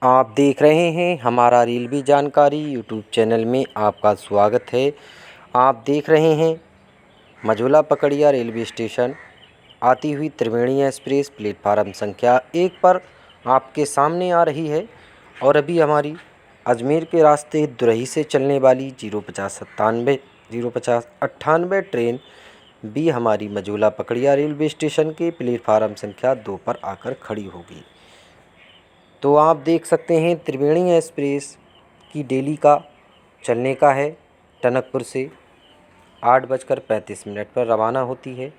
आप देख रहे हैं हमारा रेलवे जानकारी यूट्यूब चैनल में आपका स्वागत है। आप देख रहे हैं मझोला पकड़िया रेलवे स्टेशन आती हुई त्रिवेणी एक्सप्रेस प्लेटफार्म संख्या 1 पर आपके सामने आ रही है। और अभी हमारी अजमेर के रास्ते दुरही से चलने वाली 05098 ट्रेन भी हमारी मझोला पकड़िया रेलवे स्टेशन के प्लेटफार्म संख्या 2 पर आकर खड़ी होगी। तो आप देख सकते हैं त्रिवेणी एक्सप्रेस की डेली का चलने का है। टनकपुर से 8:35 पर रवाना होती है।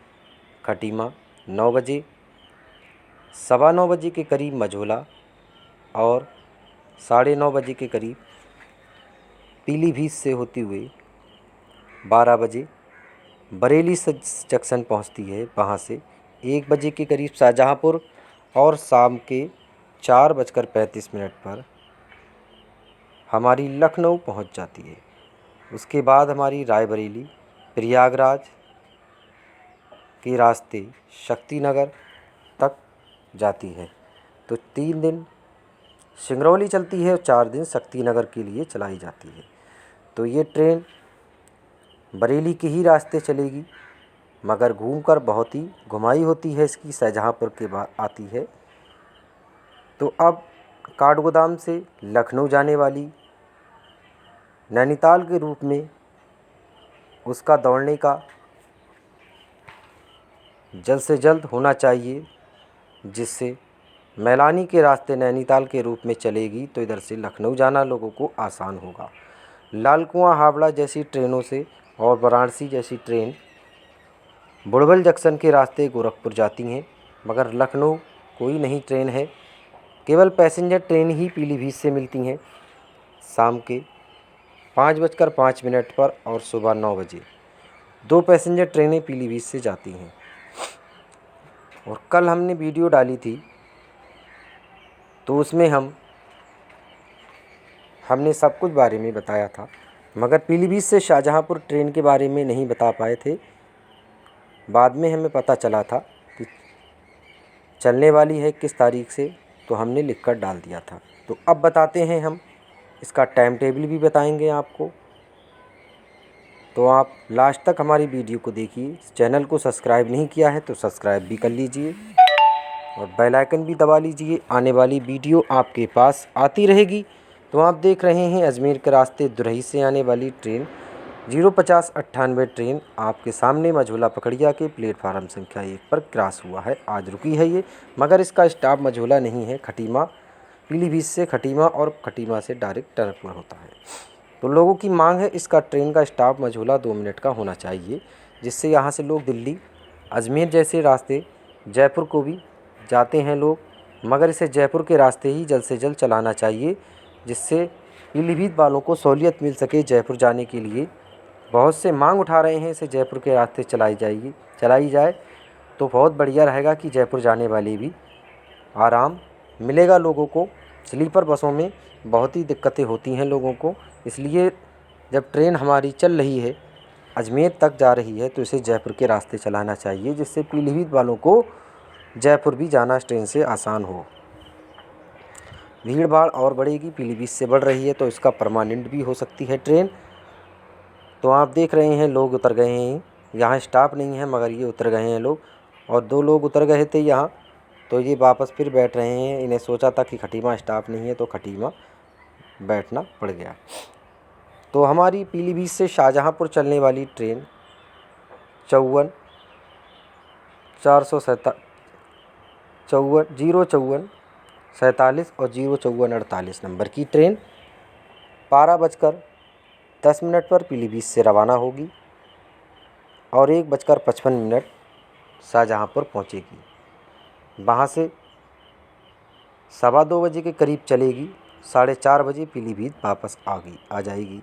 खटीमा 9 बजे, 9:15 बजे के करीब मझोला और 9:30 बजे के करीब पीलीभीत से होती हुई 12 बजे बरेली जंक्शन पहुंचती है। वहां से 1 बजे के करीब शाहजहांपुर और शाम के 4:35 पर हमारी लखनऊ पहुंच जाती है। उसके बाद हमारी रायबरेली प्रयागराज के रास्ते शक्तिनगर तक जाती है। तो 3 दिन सिंगरौली चलती है और 4 दिन शक्तिनगर के लिए चलाई जाती है। तो ये ट्रेन बरेली के ही रास्ते चलेगी, मगर घूमकर बहुत ही घुमाई होती है। इसकी शाहजहांपुर के बाद आती है। तो अब काठगोदाम से लखनऊ जाने वाली नैनीताल के रूप में उसका दौड़ने का जल्द से जल्द होना चाहिए, जिससे मैलानी के रास्ते नैनीताल के रूप में चलेगी तो इधर से लखनऊ जाना लोगों को आसान होगा। लाल कुआं हावड़ा जैसी ट्रेनों से और वाराणसी जैसी ट्रेन बुड़बल जंक्शन के रास्ते गोरखपुर जाती हैं, मगर लखनऊ कोई नहीं ट्रेन है। केवल पैसेंजर ट्रेन ही पीलीभीत से मिलती हैं शाम के 5:05 पर और सुबह 9 बजे 2 पैसेंजर ट्रेनें पीलीभीत से जाती हैं। और कल हमने वीडियो डाली थी तो उसमें हमने सब कुछ बारे में बताया था, मगर पीलीभीत से शाहजहांपुर ट्रेन के बारे में नहीं बता पाए थे। बाद में हमें पता चला था कि चलने वाली है किस तारीख से, तो हमने लिखकर डाल दिया था। तो अब बताते हैं हम इसका टाइम टेबल भी बताएंगे आपको। तो आप लास्ट तक हमारी वीडियो को देखिए। चैनल को सब्सक्राइब नहीं किया है तो सब्सक्राइब भी कर लीजिए और बेल आइकन भी दबा लीजिए। आने वाली वीडियो आपके पास आती रहेगी। तो आप देख रहे हैं अजमेर के रास्ते दुरही से आने वाली ट्रेन 05098 ट्रेन आपके सामने मझोला पकड़िया के प्लेटफार्म संख्या 1 पर क्रॉस हुआ है। आज रुकी है ये, मगर इसका स्टॉप मझोला नहीं है, खटीमा पीलीभीत से खटीमा और खटीमा से डायरेक्ट टनकपुर होता है। तो लोगों की मांग है इसका ट्रेन का स्टॉप मझोला 2 मिनट का होना चाहिए, जिससे यहाँ से लोग दिल्ली अजमेर जैसे रास्ते जयपुर को भी जाते हैं लोग, मगर इसे जयपुर के रास्ते ही जल्द से जल्द चलाना चाहिए, जिससे पीलीभीत वालों को सहूलियत मिल सके जयपुर जाने के लिए। बहुत से मांग उठा रहे हैं इसे जयपुर के रास्ते चलाई जाए तो बहुत बढ़िया रहेगा कि जयपुर जाने वाले भी आराम मिलेगा लोगों को। स्लीपर बसों में बहुत ही दिक्कतें होती हैं लोगों को, इसलिए जब ट्रेन हमारी चल रही है अजमेर तक जा रही है तो इसे जयपुर के रास्ते चलाना चाहिए, जिससे पीलीभीत वालों को जयपुर भी जाना ट्रेन से आसान हो। भीड़ भाड़ और बढ़ेगी, पीलीभीत से बढ़ रही है तो इसका परमानेंट भी हो सकती है ट्रेन। तो आप देख रहे हैं लोग उतर गए हैं, यहाँ स्टाफ नहीं है मगर ये उतर गए हैं लोग। और 2 लोग उतर गए थे यहाँ, तो ये वापस फिर बैठ रहे हैं। इन्हें सोचा था कि खटीमा स्टाफ नहीं है तो खटीमा बैठना पड़ गया। तो हमारी पीलीभीत से शाहजहांपुर चलने वाली ट्रेन 54 054 और 05448 नंबर की ट्रेन 12:10 पर पीलीभीत से रवाना होगी और 1:55 शाहजहांपुर पहुंचेगी। वहां से 2:15 बजे के करीब चलेगी, 4:30 बजे पीलीभीत वापस आ जाएगी।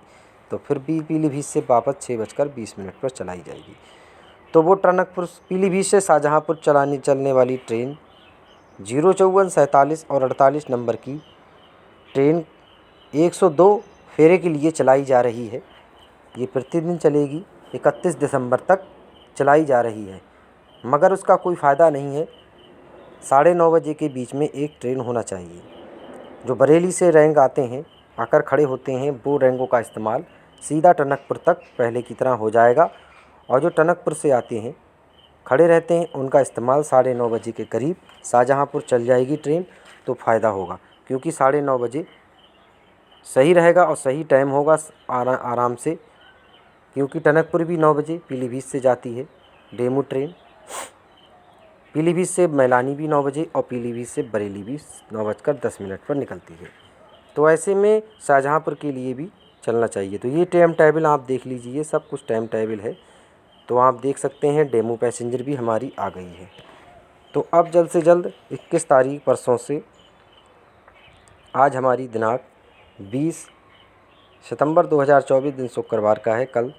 तो फिर भी पीलीभीत से वापस 6:20 पर चलाई जाएगी। तो वो टनकपुर पीलीभीत से शाहजहांपुर चलने वाली ट्रेन 054 47 और 48 नंबर की ट्रेन 102 फेरे के लिए चलाई जा रही है। ये प्रतिदिन चलेगी, 31 दिसंबर तक चलाई जा रही है, मगर उसका कोई फ़ायदा नहीं है। 9:30 बजे के बीच में एक ट्रेन होना चाहिए। जो बरेली से रैंक आते हैं, आकर खड़े होते हैं, वो रैंकों का इस्तेमाल सीधा टनकपुर तक पहले की तरह हो जाएगा। और जो टनकपुर से आते हैं, खड़े रहते हैं, उनका इस्तेमाल 9:30 बजे के करीब शाहजहाँपुर चल जाएगी ट्रेन, तो फ़ायदा होगा। क्योंकि 9:30 बजे सही रहेगा और सही टाइम होगा आराम से। क्योंकि टनकपुर भी 9 बजे पीलीभीत से जाती है डेमू ट्रेन, पीलीभीत से मैलानी भी 9 बजे और पीलीभीत से बरेली भी 9:10 पर निकलती है। तो ऐसे में शाहजहाँपुर के लिए भी चलना चाहिए। तो ये टाइम टेबल आप देख लीजिए, ये सब कुछ टाइम टेबल है। तो आप देख सकते हैं डेमू पैसेंजर भी हमारी आ गई है। तो अब जल्द से जल्द 21 तारीख परसों से, आज हमारी दिनांक 20 सितंबर 2024 दिन शुक्रवार का है। कल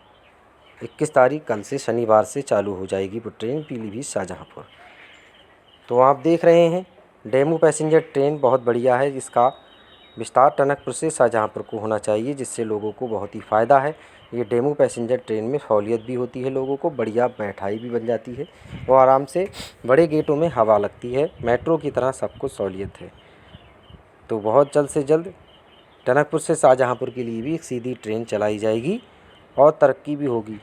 21 तारीख, कल से शनिवार से चालू हो जाएगी वो ट्रेन पीलीभीत शाहजहाँपुर। तो आप देख रहे हैं डेमू पैसेंजर ट्रेन बहुत बढ़िया है। इसका विस्तार टनकपुर से शाहजहाँपुर को होना चाहिए, जिससे लोगों को बहुत ही फ़ायदा है। ये डेमू पैसेंजर ट्रेन में सहूलियत भी होती है, लोगों को बढ़िया बैठाई भी बन जाती है और आराम से बड़े गेटों में हवा लगती है। मेट्रो की तरह सब कुछ सहूलियत है। तो बहुत जल्द से जल्द टनकपुर से शाहजहाँपुर के लिए भी एक सीधी ट्रेन चलाई जाएगी और तरक्की भी होगी।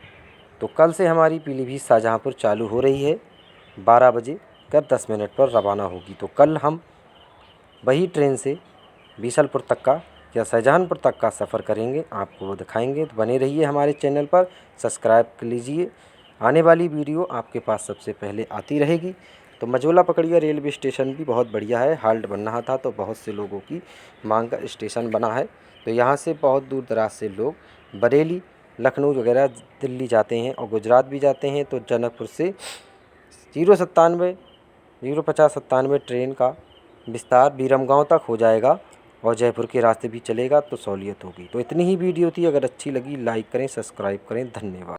तो कल से हमारी पीलीभीत शाहजहाँपुर चालू हो रही है, 12:10 पर रवाना होगी। तो कल हम वही ट्रेन से बीसलपुर तक का या शाहजहाँपुर तक का सफ़र करेंगे, आपको वो दिखाएंगे। तो बने रहिए हमारे चैनल पर, सब्सक्राइब कर लीजिए। आने वाली वीडियो आपके पास सबसे पहले आती रहेगी। तो मझोला पकड़िया रेलवे स्टेशन भी बहुत बढ़िया है, हाल्ट बन रहा था तो बहुत से लोगों की मांग का स्टेशन बना है। तो यहाँ से बहुत दूर दराज से लोग बरेली, लखनऊ वगैरह दिल्ली जाते हैं और गुजरात भी जाते हैं। तो टनकपुर से 050-97 ट्रेन का विस्तार विरमगांव तक हो जाएगा और जयपुर के रास्ते भी चलेगा, तो सहूलियत होगी। तो इतनी ही वीडियो थी। अगर अच्छी लगी लाइक करें, सब्सक्राइब करें। धन्यवाद।